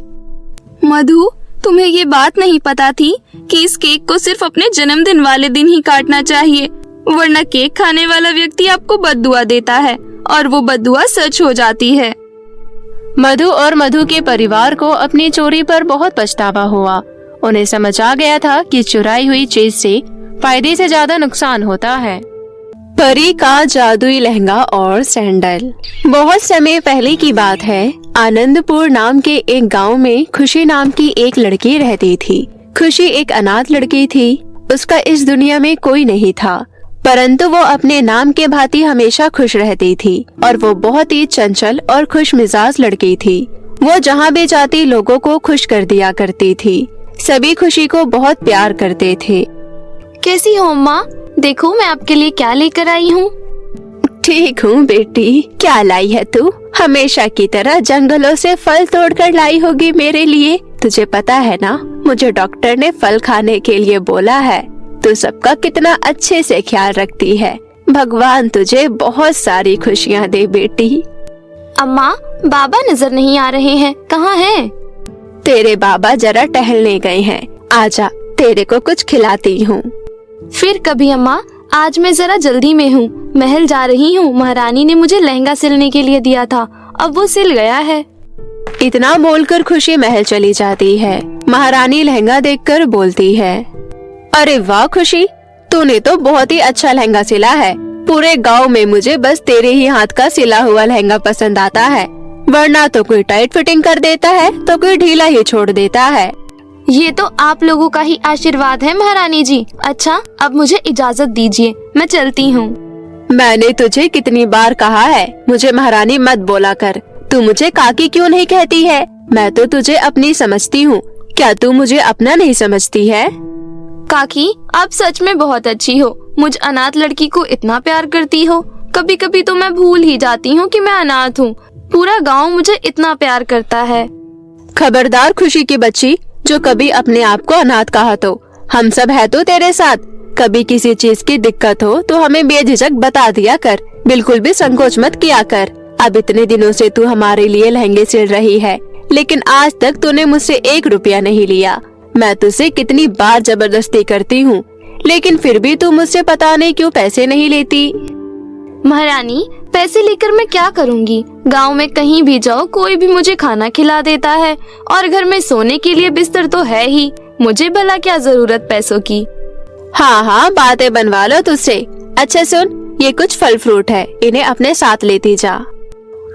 मधु, तुम्हें ये बात नहीं पता थी कि इस केक को सिर्फ अपने जन्मदिन वाले दिन ही काटना चाहिए, वरना केक खाने वाला व्यक्ति आपको बद्दुआ देता है और वो बद्दुआ सच हो जाती है। मधु और मधु के परिवार को अपनी चोरी पर बहुत पछतावा हुआ। उन्हें समझ आ गया था कि चुराई हुई चीज से फायदे से ज्यादा नुकसान होता है। परी का जादुई लहंगा और सैंडल। बहुत समय पहले की बात है। आनंदपुर नाम के एक गांव में खुशी नाम की एक लड़की रहती थी। खुशी एक अनाथ लड़की थी। उसका इस दुनिया में कोई नहीं था, परंतु वो अपने नाम के भांति हमेशा खुश रहती थी और वो बहुत ही चंचल और खुश मिजाज लड़की थी। वो जहाँ भी जाती लोगों को खुश कर दिया करती थी। सभी खुशी को बहुत प्यार करते थे। कैसी हो माँ? देखो मैं आपके लिए क्या लेकर आई हूँ। ठीक हूँ बेटी, क्या लाई है तू? हमेशा की तरह जंगलों से फल तोड़कर लाई होगी मेरे लिए। तुझे पता है ना, मुझे डॉक्टर ने फल खाने के लिए बोला है। तू सबका कितना अच्छे से ख्याल रखती है। भगवान तुझे बहुत सारी खुशियाँ दे बेटी। अम्मा, बाबा नजर नहीं आ रहे हैं, कहाँ हैं? तेरे बाबा जरा टहलने गए हैं, आजा तेरे को कुछ खिलाती हूँ। फिर कभी अम्मा, आज मैं जरा जल्दी में हूँ, महल जा रही हूँ। महारानी ने मुझे लहंगा सिलने के लिए दिया था, अब वो सिल गया है। इतना बोलकर खुशी महल चली जाती है। महारानी लहंगा देखकर बोलती है, अरे वाह खुशी, तूने तो बहुत ही अच्छा लहंगा सिला है। पूरे गांव में मुझे बस तेरे ही हाथ का सिला हुआ लहंगा पसंद आता है, वरना तो कोई टाइट फिटिंग कर देता है तो कोई ढीला ही छोड़ देता है। ये तो आप लोगों का ही आशीर्वाद है महारानी जी। अच्छा, अब मुझे इजाजत दीजिए, मैं चलती हूँ। मैंने तुझे कितनी बार कहा है मुझे महारानी मत बोला कर। तू मुझे काकी क्यों नहीं कहती है? मैं तो तुझे अपनी समझती हूँ, क्या तू मुझे अपना नहीं समझती है? काकी, आप सच में बहुत अच्छी हो। मुझ अनाथ लड़की को इतना प्यार करती हो। कभी कभी तो मैं भूल ही जाती हूँ कि मैं अनाथ हूँ। पूरा गांव मुझे इतना प्यार करता है। खबरदार खुशी की बच्ची, जो कभी अपने आप को अनाथ कहा तो। हम सब है तो तेरे साथ। कभी किसी चीज की दिक्कत हो तो हमें बेझिझक बता दिया कर, बिल्कुल भी संकोच मत किया कर। अब इतने दिनों से तू हमारे लिए लहंगे सिल रही है, लेकिन आज तक तूने मुझसे 1 रुपया नहीं लिया। मैं तुझसे कितनी बार जबरदस्ती करती हूँ, लेकिन फिर भी तू मुझसे पता नहीं क्यों पैसे नहीं लेती। महारानी, पैसे लेकर मैं क्या करूँगी? गांव में कहीं भी जाओ, कोई भी मुझे खाना खिला देता है, और घर में सोने के लिए बिस्तर तो है ही। मुझे भला क्या जरूरत पैसों की? हाँ हाँ, बातें बनवा लो तुझसे। अच्छा सुन, ये कुछ फल फ्रूट है, इन्हें अपने साथ लेती जा।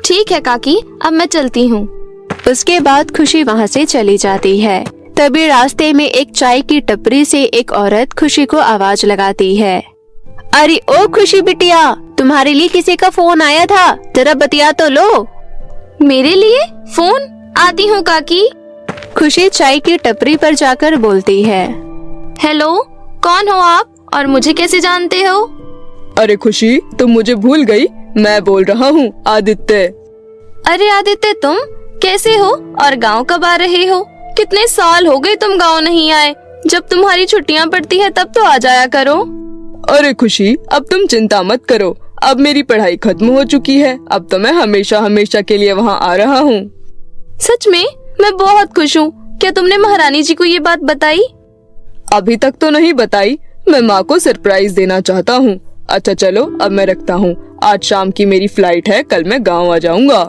ठीक है काकी, अब मैं चलती हूँ। उसके बाद खुशी वहाँ से चली जाती है। तभी रास्ते में एक चाय की टपरी से एक औरत खुशी को आवाज लगाती है, अरे ओ खुशी बिटिया, तुम्हारे लिए किसी का फोन आया था, जरा बतिया तो लो। मेरे लिए फोन? आती हूँ काकी। खुशी चाय की टपरी पर जाकर बोलती है, हेलो, कौन हो आप और मुझे कैसे जानते हो? अरे खुशी, तुम मुझे भूल गई? मैं बोल रहा हूँ आदित्य। अरे आदित्य, तुम कैसे हो और गांव कब आ रहे हो? कितने साल हो गए तुम गांव नहीं आए। जब तुम्हारी छुट्टियां पड़ती है तब तो आ जाया करो। अरे खुशी, अब तुम चिंता मत करो, अब मेरी पढ़ाई खत्म हो चुकी है। अब तो मैं हमेशा हमेशा के लिए वहाँ आ रहा हूँ। सच में? मैं बहुत खुश हूँ। क्या तुमने महारानी जी को ये बात बताई? अभी तक तो नहीं बताई, मैं माँ को सरप्राइज देना चाहता हूँ। अच्छा चलो, अब मैं रखता हूँ, आज शाम की मेरी फ्लाइट है, कल मैं गाँव आ जाऊंगा।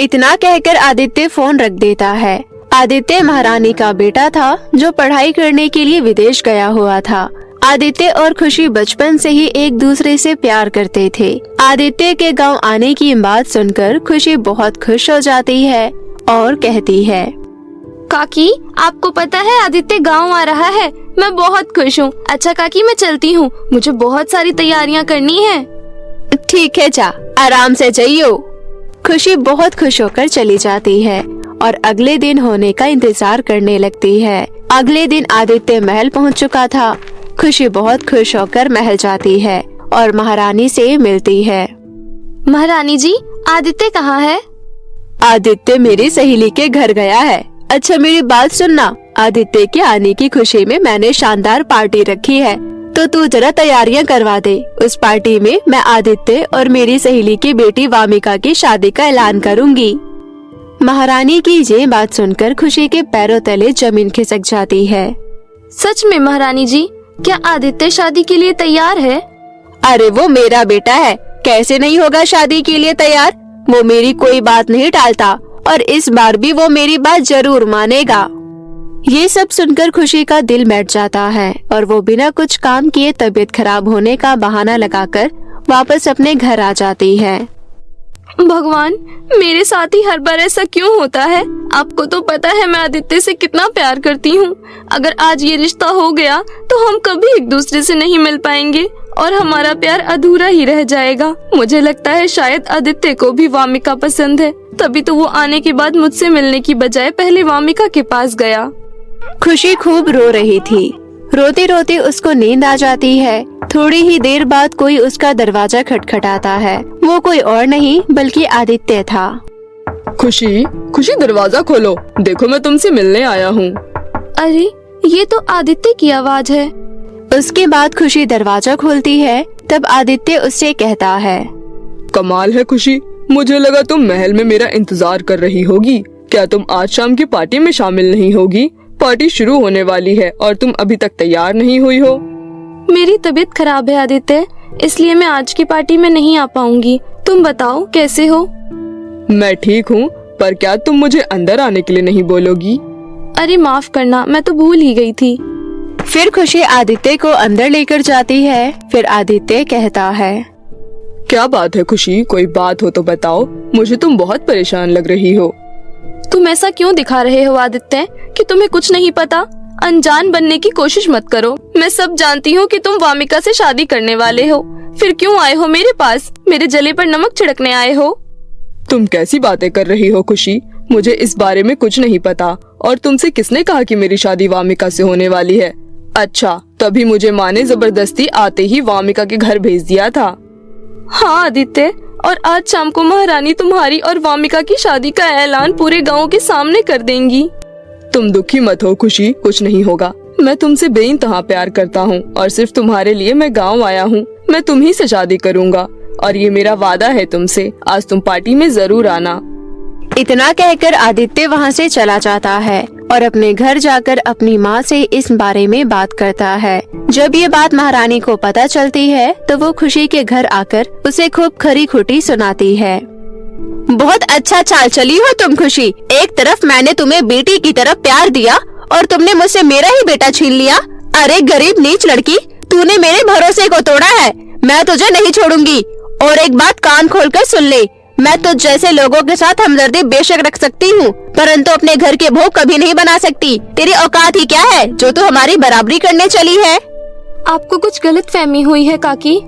इतना कहकर आदित्य फोन रख देता है। आदित्य महारानी का बेटा था जो पढ़ाई करने के लिए विदेश गया हुआ था। आदित्य और खुशी बचपन से ही एक दूसरे से प्यार करते थे। आदित्य के गांव आने की बात सुनकर खुशी बहुत खुश हो जाती है और कहती है, काकी, आपको पता है आदित्य गांव आ रहा है? मैं बहुत खुश हूँ। अच्छा काकी, मैं चलती हूँ, मुझे बहुत सारी तैयारियाँ करनी है। ठीक है, जा आराम से जाइयो। खुशी बहुत खुश होकर चली जाती है और अगले दिन होने का इंतजार करने लगती है। अगले दिन आदित्य महल पहुंच चुका था। खुशी बहुत खुश होकर महल जाती है और महारानी से मिलती है। महारानी जी, आदित्य कहाँ है? आदित्य मेरी सहेली के घर गया है। अच्छा मेरी बात सुनना, आदित्य के आने की खुशी में मैंने शानदार पार्टी रखी है, तो तू जरा तैयारियां करवा दे। उस पार्टी में मैं आदित्य और मेरी सहेली की बेटी वामिका की शादी का ऐलान करूंगी। महारानी की ये बात सुनकर खुशी के पैरों तले जमीन खिसक जाती है। सच में महारानी जी, क्या आदित्य शादी के लिए तैयार है? अरे वो मेरा बेटा है, कैसे नहीं होगा शादी के लिए तैयार। वो मेरी कोई बात नहीं टालता और इस बार भी वो मेरी बात जरूर मानेगा। ये सब सुनकर खुशी का दिल बैठ जाता है और वो बिना कुछ काम किए तबीयत खराब होने का बहाना लगाकर वापस अपने घर आ जाती है। भगवान, मेरे साथ ही हर बार ऐसा क्यों होता है? आपको तो पता है मैं आदित्य से कितना प्यार करती हूँ। अगर आज ये रिश्ता हो गया तो हम कभी एक दूसरे से नहीं मिल पाएंगे और हमारा प्यार अधूरा ही रह जाएगा। मुझे लगता है शायद आदित्य को भी वामिका पसंद है, तभी तो वो आने के बाद मुझसे मिलने की बजाय पहले वामिका के पास गया। खुशी खूब रो रही थी। रोते रोते उसको नींद आ जाती है। थोड़ी ही देर बाद कोई उसका दरवाजा खटखटाता है। वो कोई और नहीं बल्कि आदित्य था। खुशी, खुशी दरवाजा खोलो, देखो मैं तुमसे मिलने आया हूँ। अरे ये तो आदित्य की आवाज है। उसके बाद खुशी दरवाजा खोलती है। तब आदित्य उससे कहता है, कमाल है खुशी, मुझे लगा तुम महल में मेरा इंतजार कर रही होगी। क्या तुम आज शाम की पार्टी में शामिल नहीं होगी? पार्टी शुरू होने वाली है और तुम अभी तक तैयार नहीं हुई हो। मेरी तबीयत खराब है आदित्य, इसलिए मैं आज की पार्टी में नहीं आ पाऊंगी। तुम बताओ कैसे हो? मैं ठीक हूँ, पर क्या तुम मुझे अंदर आने के लिए नहीं बोलोगी? अरे माफ करना, मैं तो भूल ही गई थी। फिर खुशी आदित्य को अंदर लेकर जाती है। फिर आदित्य कहता है, क्या बात है खुशी, कोई बात हो तो बताओ, मुझे तुम बहुत परेशान लग रही हो। तुम ऐसा क्यों दिखा रहे हो आदित्य कि तुम्हें कुछ नहीं पता? अनजान बनने की कोशिश मत करो। मैं सब जानती हूँ कि तुम वामिका से शादी करने वाले हो। फिर क्यों आए हो मेरे पास? मेरे जले पर नमक छिड़कने आए हो? तुम कैसी बातें कर रही हो खुशी, मुझे इस बारे में कुछ नहीं पता। और तुमसे किसने कहा कि मेरी शादी वामिका से होने वाली है? अच्छा, तभी मुझे माँ ने जबरदस्ती आते ही वामिका के घर भेज दिया था। हाँ आदित्य, और आज शाम को महारानी तुम्हारी और वामिका की शादी का ऐलान पूरे गांव के सामने कर देंगी। तुम दुखी मत हो खुशी, कुछ नहीं होगा। मैं तुमसे बेइंतहा प्यार करता हूँ और सिर्फ तुम्हारे लिए मैं गाँव आया हूँ। मैं तुम्ही से शादी करूँगा और ये मेरा वादा है तुमसे। आज तुम पार्टी में जरूर आना। इतना कहकर आदित्य वहाँ से चला जाता है और अपने घर जाकर अपनी माँ से इस बारे में बात करता है। जब ये बात महारानी को पता चलती है तो वो खुशी के घर आकर उसे खूब खरी खोटी सुनाती है। बहुत अच्छा चाल चली हो तुम खुशी। एक तरफ मैंने तुम्हें बेटी की तरफ प्यार दिया और तुमने मुझसे मेरा ही बेटा छीन लिया। अरे गरीब नीच लड़की, तूने मेरे भरोसे को तोड़ा है। मैं तुझे नहीं छोड़ूंगी। और एक बात कान खोलकर सुन ले, मैं तुझ जैसे लोगों के साथ हमदर्दी बेशक रख सकती हूँ, परंतु अपने घर के भोग कभी नहीं बना सकती। तेरी औकात ही क्या है जो तू हमारी बराबरी करने चली है? आपको कुछ गलत फहमी हुई है काकी।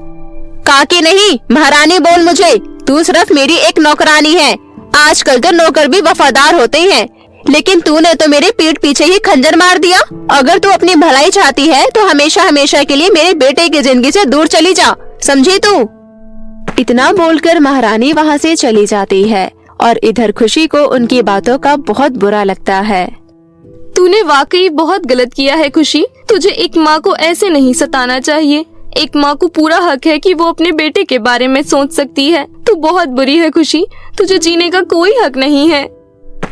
काकी नहीं, महारानी बोल मुझे। तू सिर्फ मेरी एक नौकरानी है। आजकल तो नौकर भी वफादार होते हैं, लेकिन तूने तो मेरे पीठ पीछे ही खंजर मार दिया। अगर तू अपनी भलाई चाहती है तो हमेशा हमेशा के लिए मेरे बेटे की जिंदगी से दूर चली जा, समझी तू? इतना बोलकर महारानी वहाँ से चली जाती है और इधर खुशी को उनकी बातों का बहुत बुरा लगता है। तूने वाकई बहुत गलत किया है खुशी। तुझे एक माँ को ऐसे नहीं सताना चाहिए। एक माँ को पूरा हक है कि वो अपने बेटे के बारे में सोच सकती है। तू बहुत बुरी है खुशी, तुझे जीने का कोई हक नहीं है।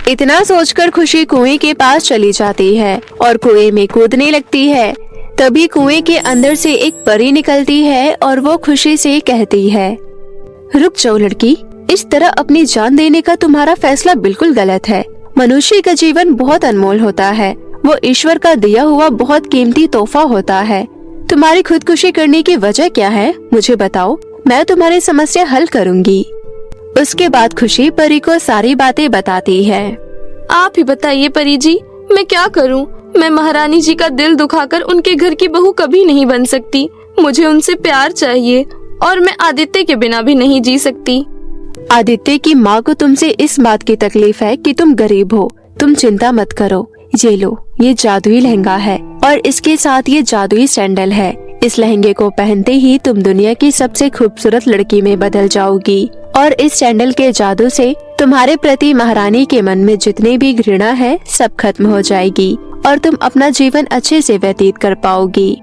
इतना सोचकर खुशी कुएं के पास चली जाती है और कुएं में कूदने लगती है। तभी कुएं के अंदर से एक परी निकलती है और वो खुशी से कहती है, रुक जाओ लड़की, इस तरह अपनी जान देने का तुम्हारा फैसला बिल्कुल गलत है। मनुष्य का जीवन बहुत अनमोल होता है, वो ईश्वर का दिया हुआ बहुत कीमती तोहफा होता है। तुम्हारी खुदकुशी करने की वजह क्या है, मुझे बताओ, मैं तुम्हारी समस्या हल करूंगी। उसके बाद खुशी परी को सारी बातें बताती है। आप ही बताइए परी जी, मैं क्या करूं? मैं महारानी जी का दिल दुखाकर उनके घर की बहू कभी नहीं बन सकती। मुझे उनसे प्यार चाहिए और मैं आदित्य के बिना भी नहीं जी सकती। आदित्य की माँ को तुमसे इस बात की तकलीफ है कि तुम गरीब हो। तुम चिंता मत करो, ये लो, ये जादुई लहंगा है और इसके साथ ये जादुई सैंडल है। इस लहंगे को पहनते ही तुम दुनिया की सबसे खूबसूरत लड़की में बदल जाओगी और इस सैंडल के जादू से तुम्हारे प्रति महारानी के मन में जितनी भी घृणा है सब खत्म हो जाएगी और तुम अपना जीवन अच्छे से व्यतीत कर पाओगी।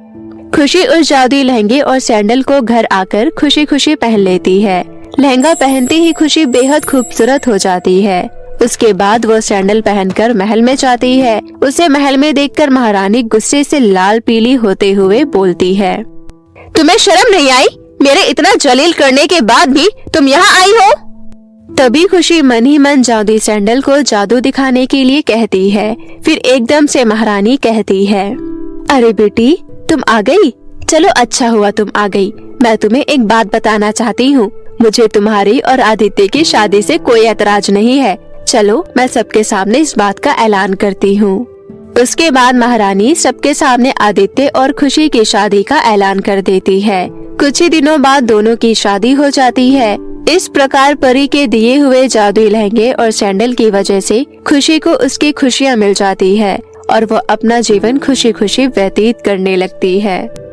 खुशी उस जादुई लहंगे और सैंडल को घर आकर खुशी खुशी पहन लेती है। लहंगा पहनते ही खुशी बेहद खूबसूरत हो जाती है। उसके बाद वो सैंडल पहनकर महल में जाती है। उसे महल में देखकर महारानी गुस्से से लाल पीली होते हुए बोलती है, तुम्हें शर्म नहीं आई? मेरे इतना जलील करने के बाद भी तुम यहाँ आई हो? तभी खुशी मन ही मन जादुई सैंडल को जादू दिखाने के लिए कहती है। फिर एकदम से महारानी कहती है, अरे बेटी, तुम आ गई? चलो अच्छा हुआ तुम आ गई। मैं तुम्हें एक बात बताना चाहती हूँ। मुझे तुम्हारी और आदित्य की शादी से कोई ऐतराज नहीं है। चलो मैं सबके सामने इस बात का ऐलान करती हूँ। उसके बाद महारानी सबके सामने आदित्य और खुशी की शादी का ऐलान कर देती है। कुछ ही दिनों बाद दोनों की शादी हो जाती है। इस प्रकार परी के दिए हुए जादुई लहंगे और सैंडल की वजह से खुशी को उसकी खुशियाँ मिल जाती है और वो अपना जीवन खुशी खुशी व्यतीत करने लगती है।